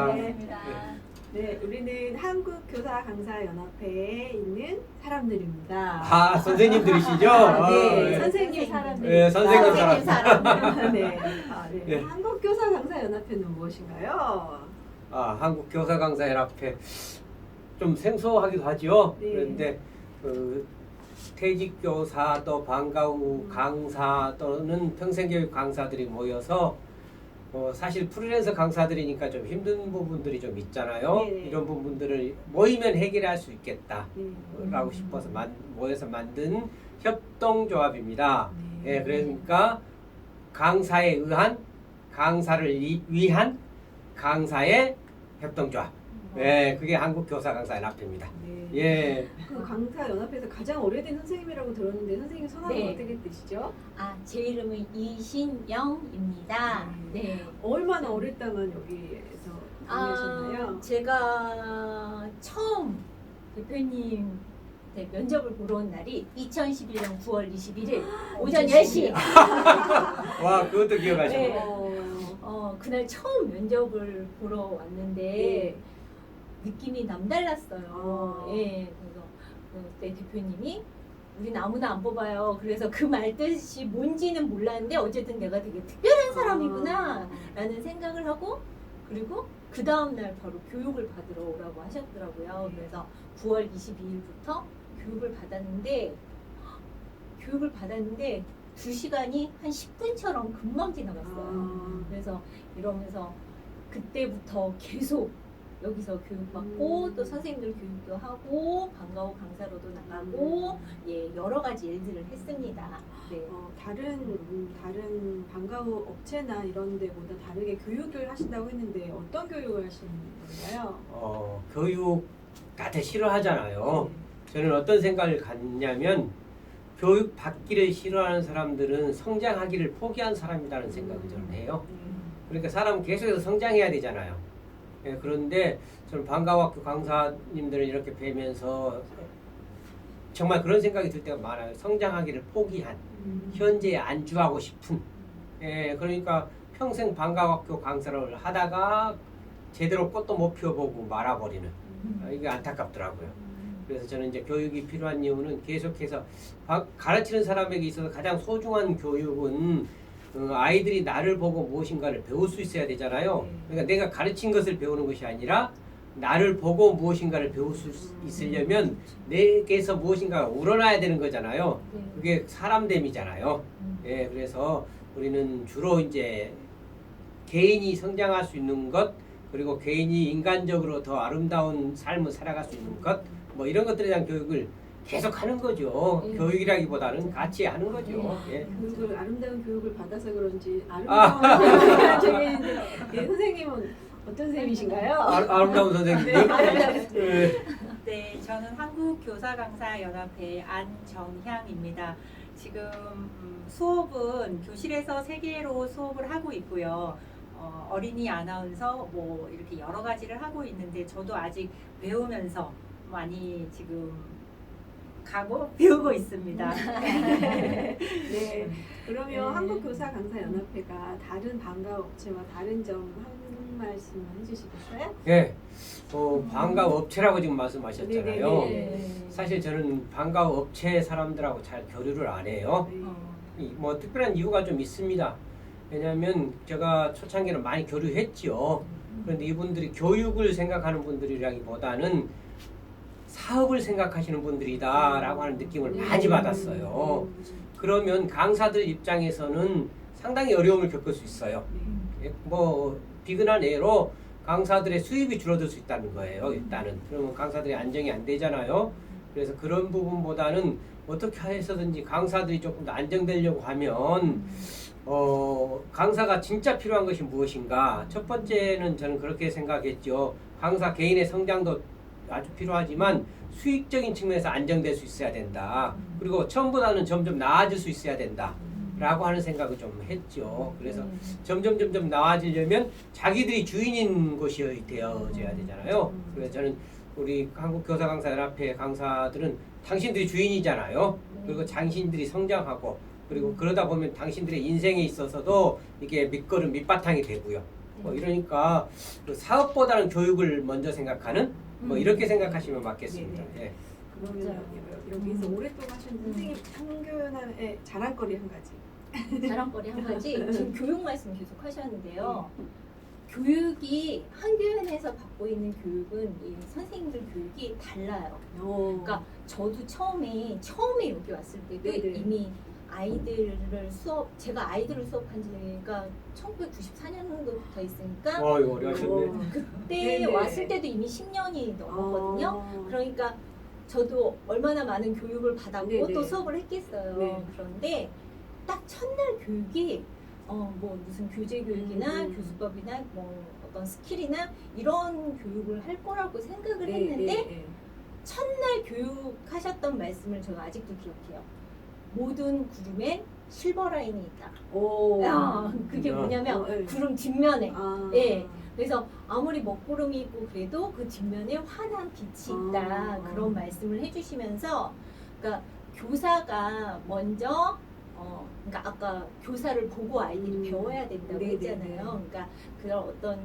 반갑습니다. 네, 우리는 한국교사강사연합회에 있는 사람들입니다. 아, 선생님들이시죠? 네, 아, 선생님 사람들. 네, 선생님 사람. 네. 네. 네. 한국교사강사연합회는 무엇인가요? 아, 한국교사강사연합회 좀 생소하기도 하죠. 네. 그런데 퇴직교사 또 방과 후 강사 또는 평생교육 강사들이 모여서 사실 프리랜서 강사들이니까 좀 힘든 부분들이 좀 있잖아요. 네네. 이런 부분들을 모이면 해결할 수 있겠다라고 네. 싶어서 모여서 만든 협동조합입니다. 네. 예, 그러니까 강사에 의한 강사를 위한 강사의 협동조합. 예, 그게 한국교사강사연합회입니다. 네. 예. 그 강사연합회에서 가장 오래된 선생님이라고 들었는데 선생님 성함이 네. 어떻게 되시죠? 제 이름은 이신영입니다. 네. 얼마나 오랫동안 여기에서 다니셨나요? 제가 처음 대표님 면접을 보러 온 날이 2011년 9월 21일 오전 10시. 와, 그것도 기억하시고. 네. 그날 처음 면접을 보러 왔는데 느낌이 남달랐어요. 예. 그래서 그때 대표님이 우린 아무나 안 뽑아요. 그래서 그 말 뜻이 뭔지는 몰랐는데 어쨌든 내가 되게 특별한 사람이구나 라는 생각을 하고, 그리고 그 다음날 바로 교육을 받으러 오라고 하셨더라고요. 그래서 9월 22일부터 교육을 받았는데 2시간이 한 10분처럼 금방 지나갔어요. 그래서 이러면서 그때부터 계속 여기서 교육받고 또 선생님들 교육도 하고 방과 후 강사로도 나가고 여러 가지 일들을 했습니다. 네. 다른 방과 후 업체나 이런 데보다 다르게 교육을 하신다고 했는데 어떤 교육을 하시는 건가요? 교육 다들 싫어하잖아요. 저는 어떤 생각을 갖냐면 교육 받기를 싫어하는 사람들은 성장하기를 포기한 사람이라는 생각을 저는 해요. 그러니까 사람은 계속해서 성장해야 되잖아요. 예, 그런데 저는 방과학교 강사님들을 이렇게 뵈면서 정말 그런 생각이 들 때가 많아요. 성장하기를 포기한, 현재에 안주하고 싶은. 예, 그러니까 평생 방과학교 강사를 하다가 제대로 꽃도 못 피워보고 말아버리는. 이게 안타깝더라고요. 그래서 저는 이제 교육이 필요한 이유는 계속해서 가르치는 사람에게 있어서 가장 소중한 교육은 아이들이 나를 보고 무엇인가를 배울 수 있어야 되잖아요. 그러니까 내가 가르친 것을 배우는 것이 아니라 나를 보고 무엇인가를 배울 수 있으려면 내게서 무엇인가가 우러나야 되는 거잖아요. 그게 사람됨이잖아요. 예, 그래서 우리는 주로 이제 개인이 성장할 수 있는 것, 그리고 개인이 인간적으로 더 아름다운 삶을 살아갈 수 있는 것, 뭐 이런 것들에 대한 교육을 계속 하는 거죠. 교육이라기보다는 같이 하는 거죠. 예. 아름다운 교육을 받아서 그런지 아름다운 저기 선생님은 어떤 선생님이신가요? 아름다운 선생님. 네, 저는 한국교사강사연합회 안정향입니다. 지금 수업은 교실에서 3개로 수업을 하고 있고요. 어린이 아나운서 뭐 이렇게 여러 가지를 하고 있는데 저도 아직 배우면서 많이 지금 배우고 있습니다. 네. 그러면 한국교사강사연합회가 다른 방과 업체와 다른 점 한 말씀 해주시겠어요? 네. 방과 업체라고 지금 말씀하셨잖아요. 네네네. 사실 저는 방과 업체 사람들하고 잘 교류를 안 해요. 뭐 특별한 이유가 좀 있습니다. 왜냐하면 제가 초창기는 많이 교류했죠. 그런데 이분들이 교육을 생각하는 분들이라기보다는 사업을 생각하시는 분들이다라고 하는 느낌을 많이 받았어요. 그러면 강사들 입장에서는 상당히 어려움을 겪을 수 있어요. 뭐 비근한 예로 강사들의 수입이 줄어들 수 있다는 거예요. 일단은 그러면 강사들이 안정이 안 되잖아요. 그래서 그런 부분보다는 어떻게 해서든지 강사들이 조금 더 안정되려고 하면 강사가 진짜 필요한 것이 무엇인가? 첫 번째는 저는 그렇게 생각했죠. 강사 개인의 성장도 아주 필요하지만 수익적인 측면에서 안정될 수 있어야 된다. 그리고 처음보다는 점점 나아질 수 있어야 된다. 라고 하는 생각을 좀 했죠. 그래서 점점 나아지려면 자기들이 주인인 것이 되어져야 되잖아요. 그래서 저는 우리 한국교사강사연합회 강사들은 당신들이 주인이잖아요. 그리고 당신들이 성장하고 그리고 그러다 보면 당신들의 인생에 있어서도 이게 밑바탕이 되고요. 뭐 이러니까 그 사업보다는 교육을 먼저 생각하는 뭐 이렇게 생각하시면 맞겠습니다. 네. 예. 그러면 맞아요. 여기서 오랫동안 하신 선생님 한교연의 자랑거리 한 가지. 자랑거리 한 가지. 지금 교육 말씀 계속 하셨는데요. 교육이 한교연에서 받고 있는 교육은 이 선생님들 교육이 달라요. 그러니까 저도 처음에 여기 왔을 때도 네네. 이미 아이들을 제가 아이들을 수업한 지가 1994년도부터 있으니까 이거 오래 하셨네. 그때 네네. 왔을 때도 이미 10년이 넘었거든요. 그러니까 저도 얼마나 많은 교육을 받았고 네네. 또 수업을 했겠어요. 네. 그런데 딱 첫날 교육이 뭐 무슨 교재 교육이나 교수법이나 뭐 어떤 스킬이나 이런 교육을 할 거라고 생각을 했는데 첫날 교육하셨던 말씀을 제가 아직도 기억해요. 모든 구름엔 실버 라인이 있다. 그게 뭐냐면 구름 뒷면에. 예. 그래서 아무리 먹구름이 있고 그래도 그 뒷면에 환한 빛이 있다. 그런 말씀을 해주시면서, 그러니까 교사가 먼저 그러니까 아까 교사를 보고 아이들이 배워야 된다고 네네네. 했잖아요. 그러니까 그런 어떤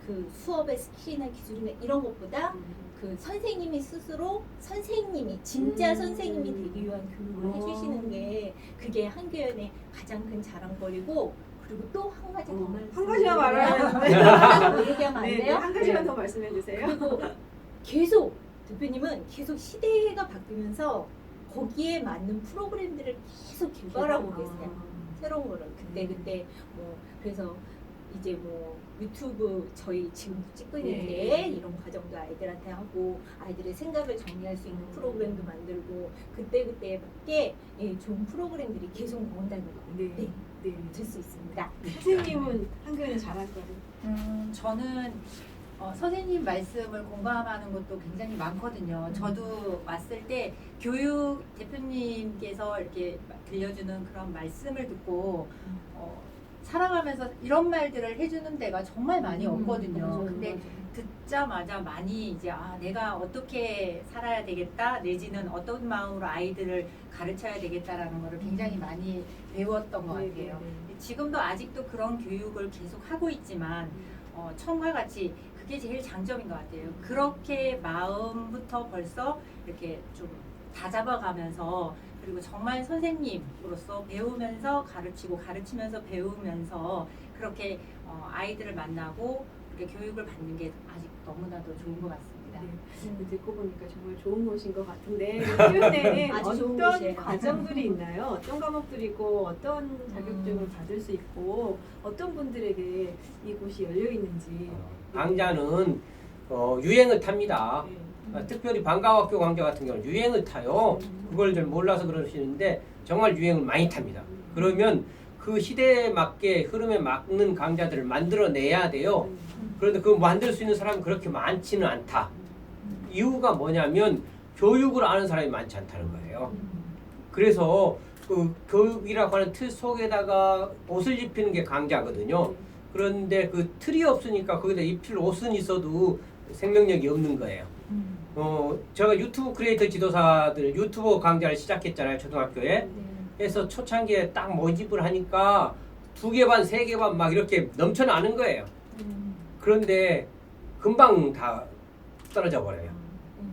그 수업의 스킬이나 기술이나 이런 것보다 그 선생님이 스스로 선생님이 진짜 선생님이 되기 위한 교육을 해주시는 게 그게 한교연의 가장 큰 자랑거리고, 그리고 또 한 가지 더 한 가지만 말하면 더 얘기하면 안 돼요? 한 가지만 더 말씀해 주세요. 그리고 계속 대표님은 계속 시대가 바뀌면서 거기에 맞는 프로그램들을 계속 개발하고 계세요. 새로운 거를 그때 뭐 그래서 이제 뭐 유튜브 저희 지금 찍고 있는데 이런 과정도 아이들한테 하고 아이들의 생각을 정리할 수 있는 프로그램도 만들고 그때그때에 맞게 좋은 프로그램들이 계속 나온다는 거 들 수 있습니다. 선생님은 한교연의 자랑거리. 저는 선생님 말씀을 공감하는 것도 굉장히 많거든요. 저도 왔을 때 교육 대표님께서 이렇게 들려주는 그런 말씀을 듣고 살아가면서 이런 말들을 해주는 데가 정말 많이 없거든요. 근데 듣자마자 많이 이제 내가 어떻게 살아야 되겠다 내지는 어떤 마음으로 아이들을 가르쳐야 되겠다라는 거를 굉장히 많이 배웠던 것 같아요. 지금도 아직도 그런 교육을 계속 하고 있지만 처음과 같이 그게 제일 장점인 것 같아요. 그렇게 마음부터 벌써 이렇게 좀 다잡아가면서 그리고 정말 선생님으로서 배우면서 가르치고 가르치면서 배우면서 그렇게 아이들을 만나고 이렇게 교육을 받는 게 아직 너무나도 좋은 것 같습니다. 듣고 보니까 정말 좋은 곳인 것 같은데 한교연에는 아주 좋은 어떤 곳이에요. 과정들이 있나요? 어떤 과목들이 있고 어떤 자격증을 받을 수 있고 어떤 분들에게 이곳이 열려 있는지. 강좌는 유행을 탑니다. 특별히 방과학교 강좌 같은 경우는 유행을 타요. 그걸 좀 몰라서 그러시는데 정말 유행을 많이 탑니다. 그러면 그 시대에 맞게 흐름에 맞는 강좌들을 만들어내야 돼요. 그런데 그 만들 수 있는 사람이 그렇게 많지는 않다. 이유가 뭐냐면 교육을 아는 사람이 많지 않다는 거예요. 그래서 그 교육이라고 하는 틀 속에다가 옷을 입히는 게 강좌거든요. 그런데 그 틀이 없으니까 거기다 입힐 옷은 있어도 생명력이 없는 거예요. 제가 유튜브 크리에이터 지도사들 유튜버 강좌를 시작했잖아요. 초등학교에. 그래서 초창기에 딱 모집을 하니까 2개 반, 3개 반 막 이렇게 넘쳐나는 거예요. 그런데 금방 다 떨어져 버려요.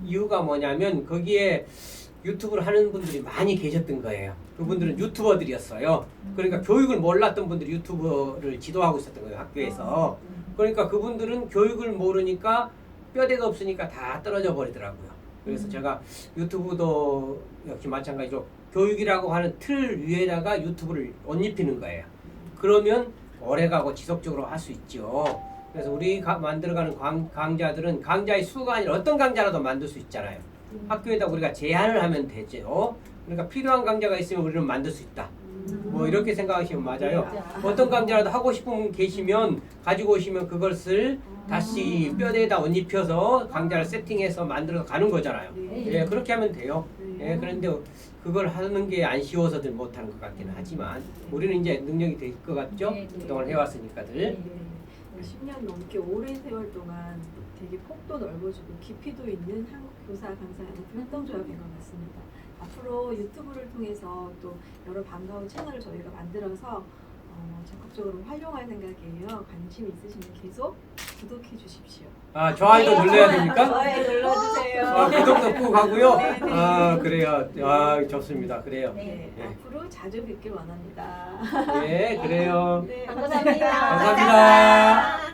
이유가 뭐냐면 거기에 유튜브를 하는 분들이 많이 계셨던 거예요. 그분들은 유튜버들이었어요. 그러니까 교육을 몰랐던 분들이 유튜버를 지도하고 있었던 거예요. 학교에서. 그러니까 그분들은 교육을 모르니까 뼈대가 없으니까 다 떨어져 버리더라고요. 그래서 제가 유튜브도 역시 마찬가지로 교육이라고 하는 틀 위에다가 유튜브를 옷 입히는 거예요. 그러면 오래가고 지속적으로 할 수 있죠. 그래서 우리 만들어가는 강좌들은 강좌의 수가 아니라 어떤 강좌라도 만들 수 있잖아요. 학교에다 우리가 제안을 하면 되죠. 그러니까 필요한 강좌가 있으면 우리는 만들 수 있다. 뭐 이렇게 생각하시면 맞아요. 어떤 강좌라도 하고 싶은 분 계시면 가지고 오시면 그것을 다시 뼈대에다 옷 입혀서 강좌를 세팅해서 만들어서 가는 거잖아요. 예, 그렇게 하면 돼요. 예, 그런데 그걸 하는 게 안 쉬워서들 못하는 것 같기는 하지만 우리는 이제 능력이 될 것 같죠? 그동안 해왔으니까들. 10년 넘게 오랜 세월 동안 되게 폭도 넓어지고 깊이도 있는 한국 교사 강사연합 협동조합인 것 같습니다. 앞으로 유튜브를 통해서 또 여러 반가운 채널을 저희가 만들어서 적극적으로 활용할 생각이에요. 관심 있으시면 계속 구독해 주십시오. 아, 좋아요도 눌러야 됩니까? 좋아요 눌러주세요. 아, 구독도 꾹 하고요. 네, 네. 아, 그래요. 아, 좋습니다. 그래요. 네, 네. 앞으로 자주 뵙길 원합니다. 네, 그래요. 네, 감사합니다. 감사합니다.